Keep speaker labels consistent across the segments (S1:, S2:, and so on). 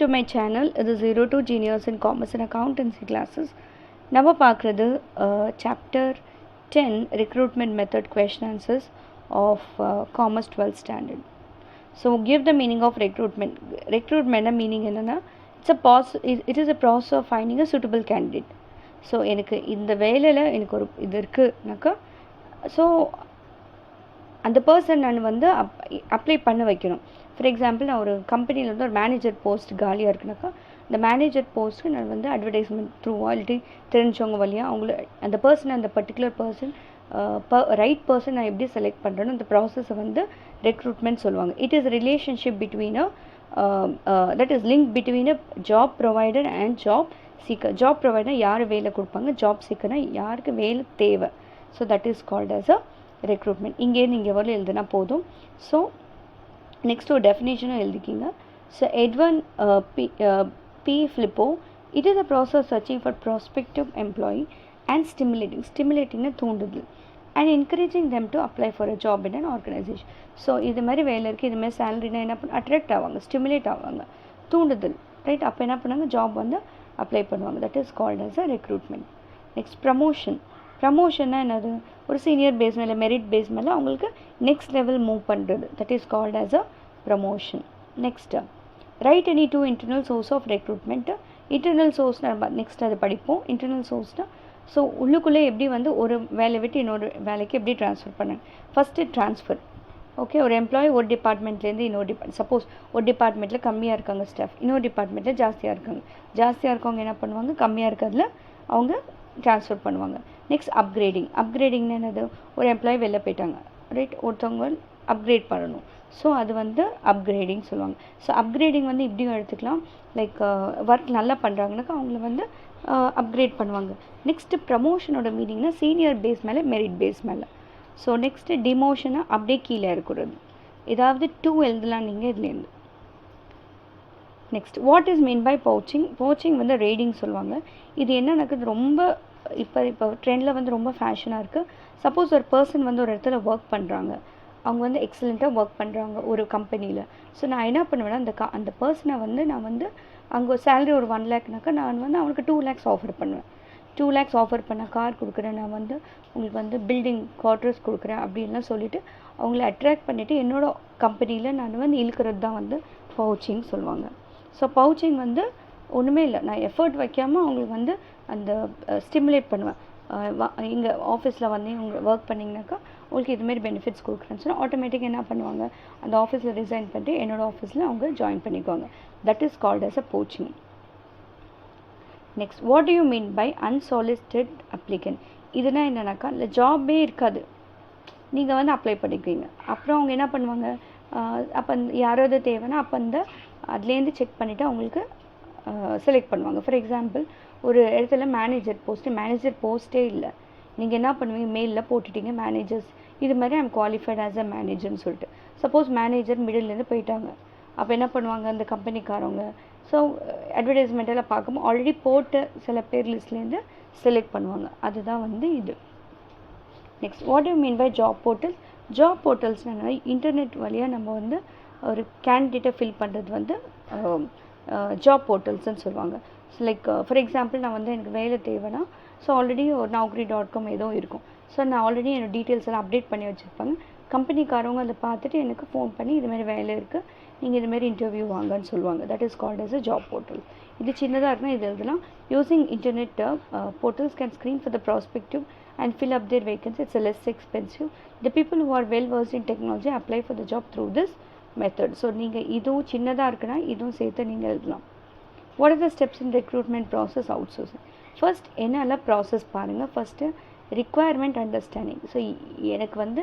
S1: to my channel. This is 02 Genius in Commerce and Accountancy classes. நம்ம பார்க்குறது chapter 10 recruitment method question answers of Commerce 12th standard. So give the meaning of recruitment. Recruitment meaning என்னன்னா it is a process of finding a suitable candidate. So எனக்கு இந்த வேலையில் எனக்கு ஒரு இது இருக்குனாக்கா so அந்த பர்சன் நான் வந்து அப்ளை பண்ண வைக்கணும். ஃபார் எக்ஸாம்பிள் நான் ஒரு கம்பெனியில் வந்து ஒரு மேனேஜர் போஸ்ட் காலியாக இருக்குனாக்கா இந்த மேனேஜர் போஸ்ட்டு நான் வந்து அட்வர்டைஸ்மெண்ட் த்ரூவா இல்லாட்டி தெரிஞ்சவங்க வழியாக அவங்கள அந்த பர்சன் அந்த பர்டிகுலர் பர்சன் ரைட் பர்சன் நான் எப்படி செலக்ட் பண்ணுறேன்னு அந்த ப்ராசஸை வந்து ரெக்ரூட்மெண்ட் சொல்லுவாங்க. It is relationship between that is link between a job provider and job seeker. Job provider யார் வேலை கொடுப்பாங்க, ஜாப் சீக்கர்னால் யாருக்கு வேலை தேவை. So that is called as a recruitment. இங்கேருந்து இங்கே வரல எழுதுனா போதும். ஸோ நெக்ஸ்ட் ஒரு டெஃபினேஷனும் எழுதிக்கிங்க. So Edwin B Flippo, it is a process searching for prospective employee and ஸ்டிமுலேட்டிங்னா தூண்டுதல் and encouraging them to apply for a job in an organisation. So இது மாதிரி வேலை இருக்குது, இது மாதிரி சேலரினா என்ன பண்ண அட்ராக்ட் ஆவாங்க, ஸ்டிமுலேட் ஆவாங்க, தூண்டுதல், ரைட்? அப்போ என்ன பண்ணாங்க, ஜாப் வந்து அப்ளை பண்ணுவாங்க. That is called as a recruitment. Next ப்ரமோஷன்னா என்னது, ஒரு சீனியர் பேஸ் மேலே மெரிட் பேஸ் மேலே அவங்களுக்கு நெக்ஸ்ட் லெவல் மூவ் பண்ணுறது. That is called as a promotion. Next right any two internal source of recruitment. Internal சோர்ஸ்னால் நம்ம நெக்ஸ்ட் அதை படிப்போம். இன்டர்னல் சோர்ஸ்னால் ஸோ உள்ளுக்குள்ளே எப்படி வந்து ஒரு வேலை விட்டு இன்னொரு வேலைக்கு எப்படி ட்ரான்ஸ்ஃபர் பண்ணாங்க. First transfer. ஓகே, ஒரு எம்ப்ளாயி ஒரு டிபார்ட்மெண்ட்லேருந்து இன்னொரு சப்போஸ் ஒரு டிபார்ட்மெண்ட்டில் கம்மியாக இருக்காங்க ஸ்டாஃப், இன்னொரு டிபார்ட்மெண்ட்டில் ஜாஸ்தியாக இருக்காங்க. ஜாஸ்தியாக இருக்கவங்க என்ன பண்ணுவாங்க, கம்மியாக இருக்கிறதுல அவங்க ட்ரான்ஸ்ஃபர் பண்ணுவாங்க. நெக்ஸ்ட் அப்கிரேடிங்னா என்னது, ஒரு எம்ப்ளாயி வெளில போயிட்டாங்க, ரைட்? ஒருத்தவங்க அப்கிரேட் பண்ணணும். ஸோ அது வந்து அப்கிரேடிங் சொல்லுவாங்க. ஸோ அப்கிரேடிங் வந்து இப்படியும் எடுத்துக்கலாம், லைக் ஒர்க் நல்லா பண்ணுறாங்கனாக்கா அவங்கள வந்து அப்கிரேட் பண்ணுவாங்க. நெக்ஸ்ட்டு ப்ரமோஷனோட மீனிங்னா சீனியர் பேஸ் மேலே மெரிட் பேஸ் மேலே. ஸோ நெக்ஸ்ட்டு டிமோஷனாக அப்படியே கீழே இருக்கிறது. ஏதாவது 2 எழுதலாம் நீங்கள் இதுலேருந்து. Next what is mean by poaching வந்து ரேடிங் சொல்லுவாங்க. இது என்ன நடக்குது, ரொம்ப இப்போ ட்ரெண்டில் வந்து ரொம்ப ஃபேஷனாக இருக்குது. சப்போஸ் ஒரு பர்சன் வந்து ஒரு இடத்துல ஒர்க் பண்ணுறாங்க, அவங்க வந்து எக்ஸலண்ட்டாக ஒர்க் பண்ணுறாங்க ஒரு கம்பெனியில். ஸோ நான் என்ன பண்ணுவேன்னா அந்த பர்சனை வந்து நான் வந்து அங்கே சேலரி ஒரு 1 லேக்னாக்கா நான் வந்து அவனுக்கு 2 lakhs ஆஃபர் பண்ணுவேன். 2 lakhs ஆஃபர் பண்ண கார் கொடுக்குறேன், நான் வந்து உங்களுக்கு வந்து பில்டிங் குவார்ட்டர்ஸ் கொடுக்குறேன் அப்படின்லாம் சொல்லிவிட்டு அவங்கள அட்ராக்ட் பண்ணிவிட்டு என்னோட கம்பெனியில் நான் வந்து இழுக்கிறது தான் வந்து பவுச்சிங் சொல்லுவாங்க. ஸோ பவுச்சிங் வந்து ஒன்றுமே இல்லை, நான் எஃபர்ட் வைக்காமல் அவங்களுக்கு வந்து அந்த ஸ்டிமுலேட் பண்ணுவேன். இங்கே ஆஃபீஸில் வந்து இவங்க ஒர்க் பண்ணிங்கனாக்கா உங்களுக்கு இதுமாரி பெனிஃபிட்ஸ் கொடுக்குறேன்னு சொன்னால் ஆட்டோமேட்டிக்காக என்ன பண்ணுவாங்க, அந்த ஆஃபீஸில் ரிசைன் பண்ணிட்டு என்னோடய ஆஃபீஸில் அவங்க ஜாயின் பண்ணிக்குவாங்க. That is called as a poaching. Next what do you mean by unsolicited applicant. இதுனா என்னன்னாக்கா இல்லை ஜாபே இருக்காது, நீங்கள் வந்து அப்ளை பண்ணிக்குவீங்க, அப்புறம் அவங்க என்ன பண்ணுவாங்க, அப்போ யாராவது தேவைன்னா அப்போ அந்த அதுலேருந்து செக் பண்ணிவிட்டு அவங்களுக்கு செலக்ட் பண்ணுவாங்க. ஃபார் எக்ஸாம்பிள் ஒரு இடத்துல மேனேஜர் போஸ்ட்டே இல்லை, நீங்கள் என்ன பண்ணுவீங்க, மெயிலில் போட்டுட்டீங்க மேனேஜர்ஸ் இது மாதிரி ஐம் குவாலிஃபைட் ஆஸ் அ மேனேஜர்னு சொல்லிட்டு. சப்போஸ் மேனேஜர் மிடில்லேருந்து போயிட்டாங்க, அப்போ என்ன பண்ணுவாங்க அந்த கம்பெனிக்காரவங்க, ஸோ அட்வர்டைஸ்மெண்ட்டெல்லாம் பார்க்கும்போது ஆல்ரெடி போட்ட சில பேர் லிஸ்ட்லேருந்து செலக்ட் பண்ணுவாங்க. அதுதான் வந்து இது. Next what you mean by job போர்ட்டல்ஸ்னால் இன்டர்நெட் வழியாக நம்ம வந்து ஒரு கேண்டிடேட்டை ஃபில் பண்ணுறது வந்து ஜாப் போர்ட்டல்ஸ்ன்னு சொல்லுவாங்க. லைக் ஃபார் எக்ஸாம்பிள் நான் வந்து எனக்கு வேலை தேவைன்னா ஸோ ஆல்ரெடி ஒரு naukri.com ஏதோ இருக்கும். ஸோ நான் ஆல்ரெடி என்னோடய டீட்டெயில்ஸ் எல்லாம் அப்டேட் பண்ணி வச்சுருப்பாங்க. கம்பெனிக்காரவங்க அதை பார்த்துட்டு எனக்கு ஃபோன் பண்ணி இதுமாரி வேலை இருக்குது, நீங்கள் இதுமாரி இன்டர்வியூ வாங்கன்னு சொல்லுவாங்க. That is called as a job portal. இது சின்னதாக இருக்குன்னா இது எழுதலாம். Using internet portals can screen for the prospective and fill up their vacancy. It's less expensive. The people who are well versed in technology apply for the job through this method. So நீங்கள் இதுவும் சின்னதாக இருக்குன்னா இதுவும் சேர்த்து நீங்கள் எழுதலாம். What are the steps in recruitment process outsourcing. First என்னெல்லாம் process பாருங்கள். First requirement understanding. ஸோ எனக்கு வந்து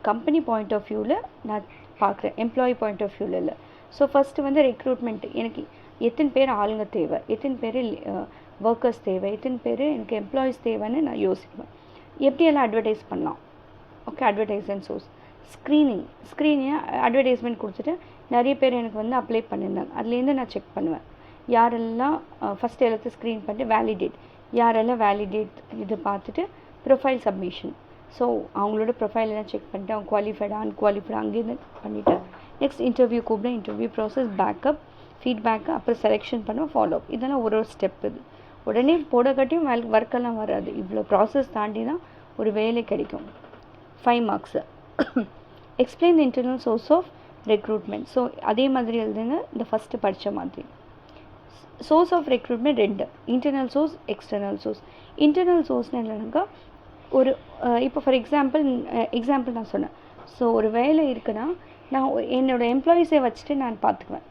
S1: கம்பெனி பாயிண்ட் ஆஃப் வியூவில் நான் பார்க்குறேன், எம்ப்ளாயி பாயிண்ட் ஆஃப் வியூவில் இல்லை. ஸோ ஃபஸ்ட்டு வந்து ரெக்ரூட்மெண்ட், எனக்கு எத்தனை பேர் ஆளுங்க தேவை, எத்தனை பேர் ஒர்க்கர்ஸ் தேவை, எத்தனை பேர் எனக்கு எம்ப்ளாயீஸ் தேவைன்னு நான் யோசிப்பேன். எப்படியெல்லாம் அட்வர்டைஸ் பண்ணலாம். Okay, advertisement source. Screening advertisement கொடுத்துட்டு நிறைய பேர் எனக்கு வந்து அப்ளை பண்ணியிருந்தாங்க, அதுலேருந்து நான் செக் பண்ணுவேன் யாரெல்லாம் ஃபஸ்ட் எல்லாத்தையும் ஸ்க்ரீன் பண்ணிட்டு வேலிடேட், யாரெல்லாம் வேலிடேட் இது பார்த்துட்டு ப்ரொஃபைல் சப்மிஷன். ஸோ அவங்களோட ப்ரொஃபைல் எல்லாம் செக் பண்ணிட்டு அவங்க குவாலிஃபைடாக அன்குவாலிஃபைடாக அங்கேருந்து பண்ணிவிட்டு நெக்ஸ்ட் இன்டர்வியூ கூப்பிட இன்டர்வியூ ப்ராசஸ், பேக்கப், ஃபீட்பேக்கு, அப்புறம் செலெக்ஷன் பண்ணுவோம், ஃபாலோ அப். இதெல்லாம் ஒரு ஸ்டெப். இது உடனே போடக்காட்டியும் ஒர்க்கெல்லாம் வராது. இவ்வளோ ப்ராசஸ் தாண்டி தான் ஒரு வேலை கிடைக்கும். 5 marks. Explain the internal source of recruitment. So அதே மாதிரி எழுதுங்க, இந்த ஃபஸ்ட்டு படித்த மாதிரி. Source of recruitment 2, internal source, external source. Internal சோர்ஸ்னு இல்லைனாக்கா ஒரு இப்போ ஃபார் எக்ஸாம்பிள் நான் சொன்னேன். ஸோ ஒரு வேலை இருக்குன்னா நான் என்னோடய எம்ப்ளாயீஸை வச்சுட்டு நான் பார்த்துக்குவேன்.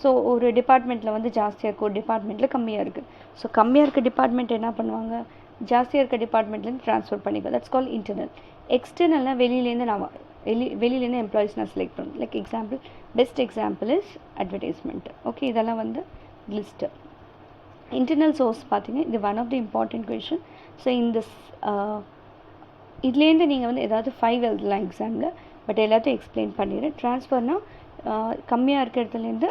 S1: ஸோ ஒரு டிபார்ட்மெண்ட்டில் வந்து ஜாஸ்தியாக இருக்குது, ஒரு டிபார்ட்மெண்ட்டில் கம்மியாக இருக்குது. ஸோ கம்மியாக இருக்க டிபார்ட்மெண்ட் என்ன பண்ணுவாங்க, ஜாஸ்தியாக இருக்க டிபார்ட்மெண்ட்லேருந்து ட்ரான்ஸ்ஃபர் பண்ணிக்குவேன். That's call internal. எக்ஸ்டர்னல்னால் வெளியிலேருந்து நான் வெளியிலேருந்து எம்ப்ளாயீஸ் நான் செலக்ட் பண்ணுவேன். Like example, best example is advertisement. Okay, இதெல்லாம் வந்து லிஸ்ட்டு. இன்டர்னல் சோர்ஸ் பார்த்தீங்க, இது one of the important question. So இந்த இதுலேருந்து நீங்கள் வந்து ஏதாவது 5 எழுதலாம் எக்ஸாமில், பட் எல்லாத்தையும் எக்ஸ்பிளைன் பண்ணிடுறேன். ட்ரான்ஸ்ஃபர்னால் கம்மியாக இருக்க இடத்துலேருந்து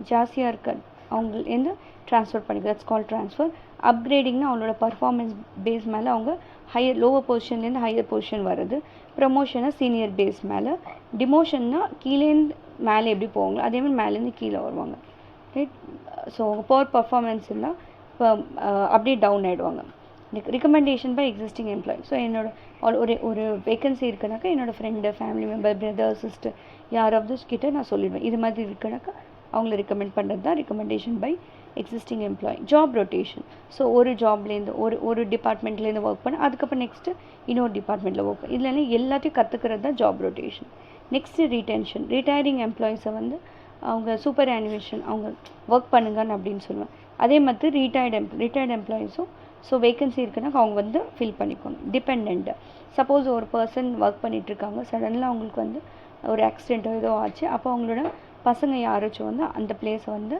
S1: ஜாஸ்தியாக இருக்க அவங்கலேருந்து ட்ரான்ஸ்ஃபர் பண்ணிக்க, தட்ஸ் கால் ட்ரான்ஸ்ஃபர். அப்கிரேடிங்னா அவங்களோட பர்ஃபார்மன்ஸ் பேஸ் மேலே அவங்க லோவர் பொசிஷன்லேருந்து ஹையர் பொசிஷன் வருது. ப்ரமோஷனாக சீனியர் பேஸ் மேலே. டிமோஷன்னா கீழேருந்து மேலே எப்படி போவாங்களோ அதே மாதிரி மேலேருந்து கீழே வருவாங்க. ரைட். ஸோ அவங்க போர் பர்ஃபார்மன்ஸ் இருந்தால் இப்போ அப்படியே டவுன் ஆகிடுவாங்க. Recommendation by existing employee. So ஒரு வேக்கன்சி இருக்குனாக்கா என்னோடய friend, family member, brother, sister யாராவது கிட்ட நான் சொல்லிடுவேன். இது மாதிரி இருக்குனாக்கா அவங்கள ரெக்கமெண்ட் பண்ணுறது தான் recommendation by existing employee. Job rotation. So ஒரு ஜாப்லேருந்து ஒரு டிபார்ட்மெண்ட்லேருந்து ஒர்க் பண்ண, அதுக்கப்புறம் நெக்ஸ்ட்டு இன்னொரு டிபார்ட்மெண்ட்டில் ஒர்க் பண்ண, இல்லைன்னா எல்லாத்தையும் கற்றுக்கிறது தான் job rotation. Next retention. Retiring எம்ப்ளாயீஸை வந்து அவங்க சூப்பர் ஆனிவேஷன் அவங்க ஒர்க் பண்ணுங்கன்னு அப்படின்னு சொல்லுவேன். அதே மாதிரி ரிட்டையர்டு எம்ப்ளாயீஸும் ஸோ வேக்கன்சி இருக்குன்னா அவங்க வந்து ஃபில் பண்ணிக்கணும். டிபெண்ட். சப்போஸ் ஒரு பர்சன் ஒர்க் பண்ணிகிட்ருக்காங்க, சடனில் அவங்களுக்கு வந்து ஒரு ஆக்சிடெண்ட்டோ ஏதோ ஆச்சு, அப்போ அவங்களோட பசங்க யாராச்சும் வந்து அந்த பிளேஸை வந்து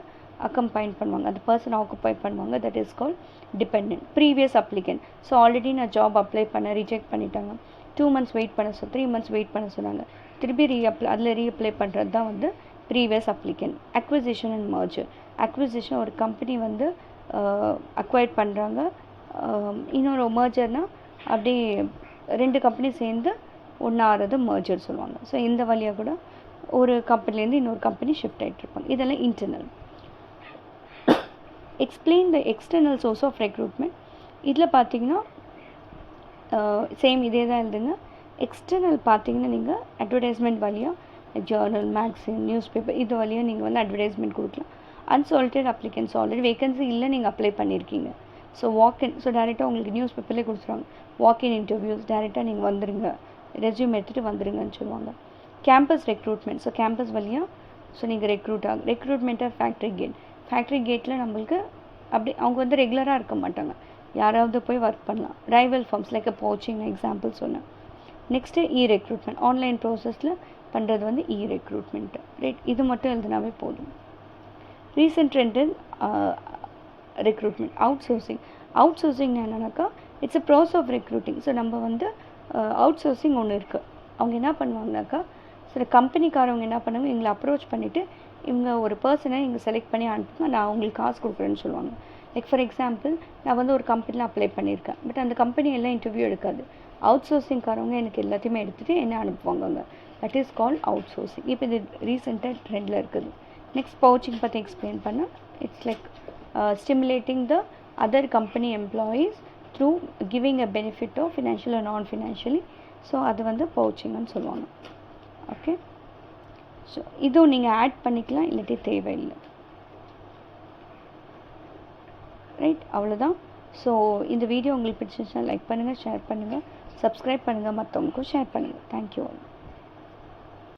S1: அக்கம்பைன் பண்ணுவாங்க, அந்த பர்சன் ஆக்குப்பை பண்ணுவாங்க. That is call depend. Previous applicant. So already நான் ஜாப் அப்ளை பண்ண ரிஜெக்ட் பண்ணிட்டாங்க, 2 months வெயிட் பண்ண 3 months வெயிட் பண்ண சொன்னாங்க, திருப்பி அதில் ரீஅப்ளை பண்ணுறது தான் வந்து previous applicant. Acquisition and merger. Acquisition, ஒரு கம்பெனி வந்து அக்வைர் பண்ணுறாங்க, இன்னொரு மர்ஜர்னால் அப்படியே 2 கம்பெனி சேர்ந்து ஒன்றா ஆகிறது மர்ஜர் சொல்லுவாங்க. ஸோ இந்த வழியாக கூட ஒரு கம்பெனிலேருந்து இன்னொரு கம்பெனி ஷிஃப்ட் ஆகிட்ருப்பாங்க. இதெல்லாம் internal. Explain the external source of recruitment. இதில் பார்த்தீங்கன்னா சேம் இதே தான் எழுதுங்க. எக்ஸ்டர்னல் பார்த்தீங்கன்னா நீங்கள் அட்வர்டைஸ்மெண்ட் வழியாக ஜேர்னல், மேக்ஸின், நியூஸ் பேப்பர் இது வழியாக நீங்கள் வந்து அட்வர்டைஸ்மெண்ட் கொடுக்கலாம். அன்சாலிட்டட் அப்ளிகன்ஸ் ஆல்ரெடி வேகன்சி இல்லை, நீங்கள் அப்ளை பண்ணியிருக்கீங்க. ஸோ வாக்கின், ஸோ டேரெக்டாக உங்களுக்கு நியூஸ் பேப்பர்லேயே கொடுத்துருவாங்க. வாக்கின் இன்டர்வியூஸ், டேரெக்டாக நீங்கள் வந்துடுங்க, ரெஸ்யூம் எடுத்துகிட்டு வந்துடுங்கன்னு சொல்லுவாங்க. Campus recruitment. ஸோ கேம்பஸ் வழியாக ஸோ நீங்கள் ரெக்ரூட்மெண்ட்டாக ஃபேக்ட்ரி கேட்டில் நம்மளுக்கு அப்படி அவங்க வந்து ரெகுலராக இருக்க மாட்டாங்க, யாராவது போய் ஒர்க் பண்ணலாம். Rival firms like poaching example சொன்னேன். Next recruitment. ஆன்லைன் ப்ராசஸில் பண்ணுறது வந்து ரெக்ரூட்மெண்ட்டு. ரைட். இது மட்டும் எழுதினாவே போதும். Recent trend in recruitment. Outsourcing என்னன்னாக்கா it's a process of recruiting. So நம்ம வந்து அவுட் சோர்சிங் ஒன்று இருக்குது. அவங்க என்ன பண்ணுவாங்கனாக்கா, சில கம்பெனிக்காரவங்க என்ன பண்ணுவாங்க, எங்களை அப்ரோச் பண்ணிவிட்டு இவங்க ஒரு பர்சனை இங்கே செலக்ட் பண்ணி அனுப்புங்க, நான் அவங்களுக்கு காசு கொடுக்குறேன்னு சொல்லுவாங்க. லைக் ஃபார் எக்ஸாம்பிள், நான் வந்து ஒரு கம்பெனியில் அப்ளை பண்ணியிருக்கேன், பட் அந்த கம்பெனி எல்லாம் இன்டர்வியூ எடுக்காது. அவுட் சோர்சிங்காரவங்க எனக்கு எல்லாத்தையுமே எடுத்துகிட்டு என்ன அனுப்புவாங்க. That is called outsourcing. இப்போ இது ரீசெண்டாக ட்ரெண்டில் இருக்குது. நெக்ஸ்ட் பவுச்சிங் பற்றி எக்ஸ்பிளைன் பண்ணால், it's like stimulating the other company employees through giving a benefit of financial or non financially. So அது வந்து பவுச்சிங்னு சொல்லுவாங்க. ஓகே. ஸோ இதுவும் நீங்கள் ஆட் பண்ணிக்கலாம், இல்லாட்டி தேவையில்லை. ரைட், அவ்வளோதான். ஸோ இந்த வீடியோ உங்களுக்கு பிடிச்சிருச்சுன்னா லைக் பண்ணுங்கள், ஷேர் பண்ணுங்கள், சப்ஸ்கிரைப் பண்ணுங்கள், மற்றவங்களுக்கும் ஷேர் பண்ணுங்கள். Thank you all.